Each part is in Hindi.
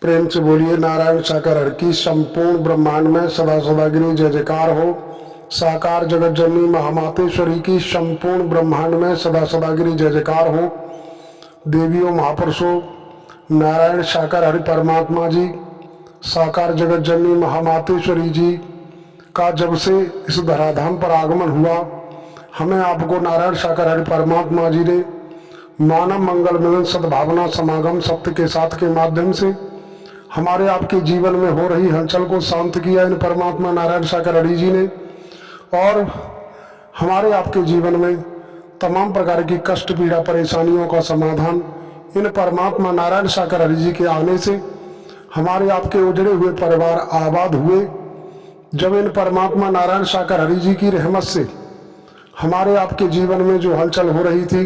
प्रेम से बोलिए नारायण साकार हर की संपूर्ण ब्रह्मांड में सदा सदा गिरी जय जयकार हो। साकार जगत जननी महामातेश्वरी की संपूर्ण ब्रह्मांड में सदा सदा गिरी जय जयकार हो। देवियों महापुरुषों, नारायण साकार हरि परमात्मा जी, साकार जगत जननी महामातेश्वरी जी का जब से इस धराधाम पर आगमन हुआ, हमें आपको नारायण साकार हरि परमात्मा जी ने मानव मंगल मिलन सद्भावना समागम सत्य के साथ के माध्यम से हमारे आपके जीवन में हो रही हलचल को शांत किया इन परमात्मा नारायण साकार हरि जी ने, और हमारे आपके जीवन में तमाम प्रकार की कष्ट पीड़ा परेशानियों का समाधान इन परमात्मा नारायण साकार हरि जी के आने से हमारे आपके उजड़े हुए परिवार आबाद हुए। जब इन परमात्मा नारायण साकार हरि जी की रहमत से हमारे आपके जीवन में जो हलचल हो रही थी,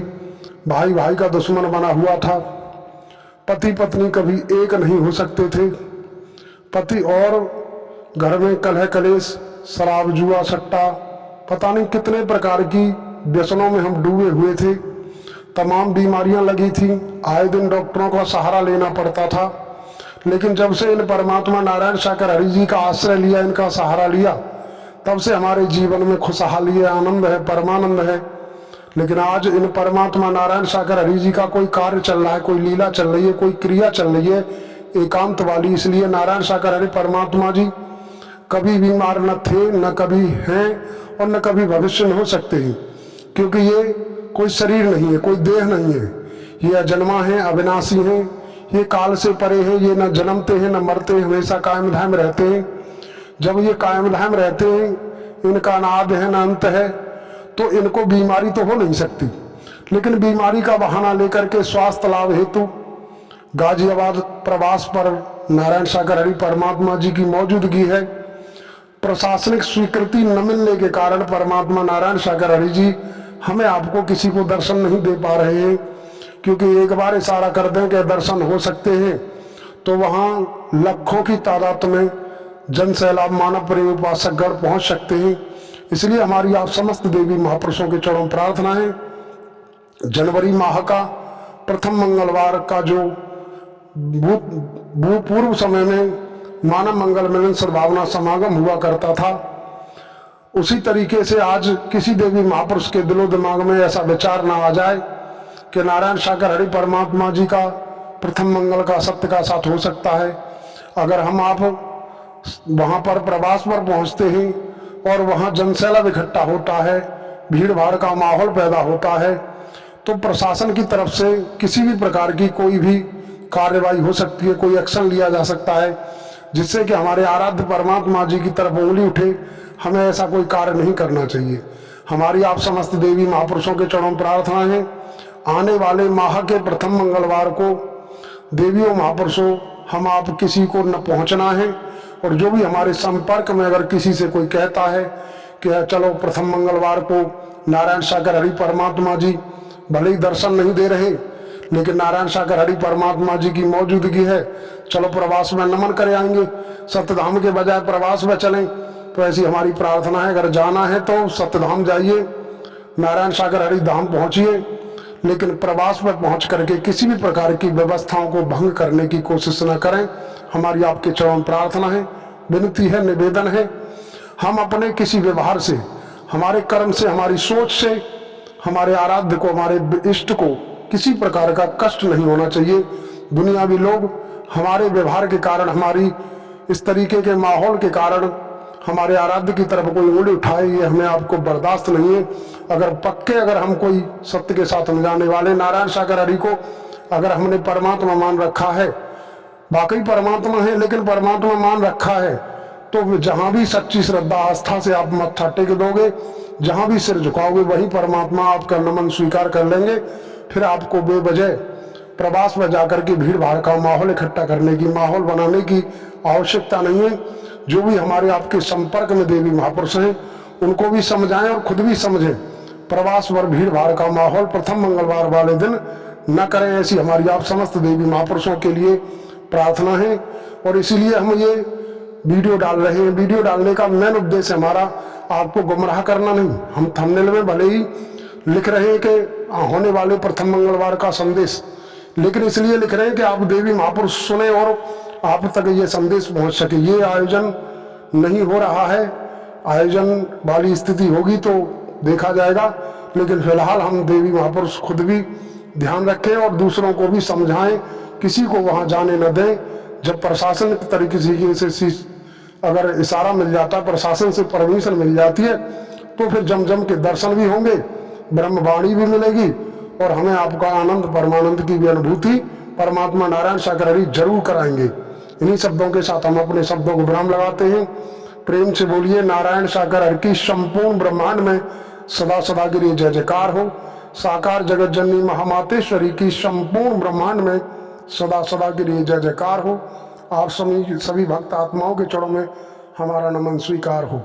भाई भाई का दुश्मन बना हुआ था, पति पत्नी कभी एक नहीं हो सकते थे, पति और घर में कलह कलेश, शराब जुआ सट्टा, पता नहीं कितने प्रकार की व्यसनों में हम डूबे हुए थे, तमाम बीमारियां लगी थी, आए दिन डॉक्टरों का सहारा लेना पड़ता था। लेकिन जब से इन परमात्मा नारायण साकार हरि जी का आश्रय लिया, इनका सहारा लिया, तब से हमारे जीवन में खुशहाली है, आनंद है, परमानंद है। लेकिन आज इन परमात्मा नारायण साकार हरि जी का कोई कार्य चल रहा है, कोई लीला चल रही है, कोई क्रिया चल रही है एकांत वाली। इसलिए नारायण साकार हरि परमात्मा जी कभी बीमार न थे, न कभी हैं और न कभी भविष्य में हो सकते हैं, क्योंकि ये कोई शरीर नहीं है, कोई देह नहीं है, ये अजन्मा है, अविनाशी है, ये काल से परे है, ये न जन्मते हैं न मरते हैं, हमेशा कायम धाम रहते हैं। जब ये कायम धाम रहते हैं, इनका न आदि है न अंत है, तो इनको बीमारी तो हो नहीं सकती। लेकिन बीमारी का बहाना लेकर के स्वास्थ्य लाभ हेतु गाजियाबाद प्रवास पर नारायण साकार हरि परमात्मा जी की मौजूदगी है। प्रशासनिक स्वीकृति न मिलने के कारण परमात्मा नारायण साकार हरि जी हमें आपको किसी को दर्शन नहीं दे पा रहे हैं, क्योंकि एक बार इशारा कर दें कि दर्शन हो सकते हैं तो वहां लाखों की तादाद में जन सैलाब मानव प्रेमी उपासकगण पहुंच सकते हैं। इसलिए हमारी आप समस्त देवी महापुरुषों के चरणों प्रार्थना है, जनवरी माह का प्रथम मंगलवार का जो पूर्व समय में मानव मंगल मिलन सद्भावना समागम हुआ करता था, उसी तरीके से आज किसी देवी महापुरुष के दिलो दिमाग में ऐसा विचार ना आ जाए कि नारायण साकार हरि परमात्मा जी का प्रथम मंगल का सत्य का साथ हो सकता है। अगर हम आप वहां पर प्रवास पर पहुंचते हैं और वहां जनसैलाब इकट्ठा होता है, भीड़ भाड़ का माहौल पैदा होता है, तो प्रशासन की तरफ से किसी भी प्रकार की कोई भी कार्रवाई हो सकती है, कोई एक्शन लिया जा सकता है, जिससे कि हमारे आराध्य परमात्मा जी की तरफ उंगली उठे। हमें ऐसा कोई कार्य नहीं करना चाहिए। हमारी आप समस्त देवी महापुरुषों के चरणों प्रार्थना है, आने वाले माह के प्रथम मंगलवार को देवियों महापुरुषों हम आप किसी को न पहुंचना है, और जो भी हमारे संपर्क में अगर किसी से कोई कहता है कि चलो प्रथम मंगलवार को नारायण साकार हरि परमात्मा जी भले ही दर्शन नहीं दे रहे, लेकिन नारायण साकार हरि परमात्मा जी की मौजूदगी है, चलो प्रवास में नमन कर आएंगे, सत्यधाम के बजाय प्रवास में चलें, तो ऐसी हमारी प्रार्थना है। अगर जाना है तो सत्यधाम जाइए, नारायण साकार हरि धाम पहुंचिए, लेकिन प्रवास में पहुंच करके किसी भी प्रकार की व्यवस्थाओं को भंग करने की कोशिश न करें। हमारी आपके चरण प्रार्थना है, विनती है, निवेदन है। हम अपने किसी व्यवहार से, हमारे कर्म से, हमारी सोच से हमारे आराध्य को, हमारे इष्ट को किसी प्रकार का कष्ट नहीं होना चाहिए। दुनियावी लोग हमारे व्यवहार के कारण, हमारी इस तरीके के माहौल के कारण हमारे आराध्य की तरफ कोई उंगली उठाए, ये हमें आपको बर्दाश्त नहीं है। अगर हम कोई सत्य के साथ मिलाने वाले नारायण साकार हरि को अगर हमने परमात्मा मान रखा है, वाकई परमात्मा है, लेकिन परमात्मा मान रखा है, तो जहां भी सच्ची श्रद्धा आस्था से आप मत्था टेक दोगे, जहां भी सिर झुकाओगे, वही परमात्मा आपका नमन स्वीकार कर लेंगे। फिर आपको बेवजह प्रवास में जाकर के भीड़ भाड़ का माहौल इकट्ठा करने की, माहौल बनाने की आवश्यकता नहीं है। जो भी हमारे आपके संपर्क में देवी महापुरुष हैं, उनको भी समझाएं और खुद भी समझें। प्रवास पर भीड़ भाड़ का माहौल प्रथम मंगलवार वाले दिन न करें, ऐसी हमारी आप समस्त देवी महापुरुषों के लिए प्रार्थना है। और इसीलिए हम ये वीडियो डाल रहे हैं। वीडियो डालने का मेन उद्देश्य हमारा आपको गुमराह करना नहीं। हम थंबनेल में भले ही लिख रहे हैं कि होने वाले प्रथम मंगलवार का संदेश, लेकिन इसलिए लिख रहे हैं कि आप देवी महापुरुष सुने और आप तक ये संदेश पहुंच सके। ये आयोजन नहीं हो रहा है, आयोजन वाली स्थिति होगी तो देखा जाएगा, लेकिन फिलहाल हम देवी महापुरुष खुद भी ध्यान रखें और दूसरों को भी समझाएं, किसी को वहां जाने न दें। जब प्रशासन की तरीके से अगर इशारा मिल जाता, प्रशासन से परमिशन मिल जाती है, तो फिर जम के दर्शन भी होंगे, ब्रह्मवाणी भी मिलेगी और हमें आपका आनंद परमानंद की भी अनुभूति परमात्मा नारायण सागर हरि जरूर कराएंगे। इन्हीं शब्दों के साथ हम अपने शब्दों को विराम लगाते हैं। प्रेम से बोलिए नारायण सागर हरि की संपूर्ण ब्रह्मांड में सदा सदा के लिए जय जयकार हो। साकार जगत जननी महामातेश्वरी की संपूर्ण ब्रह्मांड में सदा सदा के लिए जय जयकार हो। आप सभी भक्त आत्माओं के चरणों में हमारा नमन स्वीकार हो।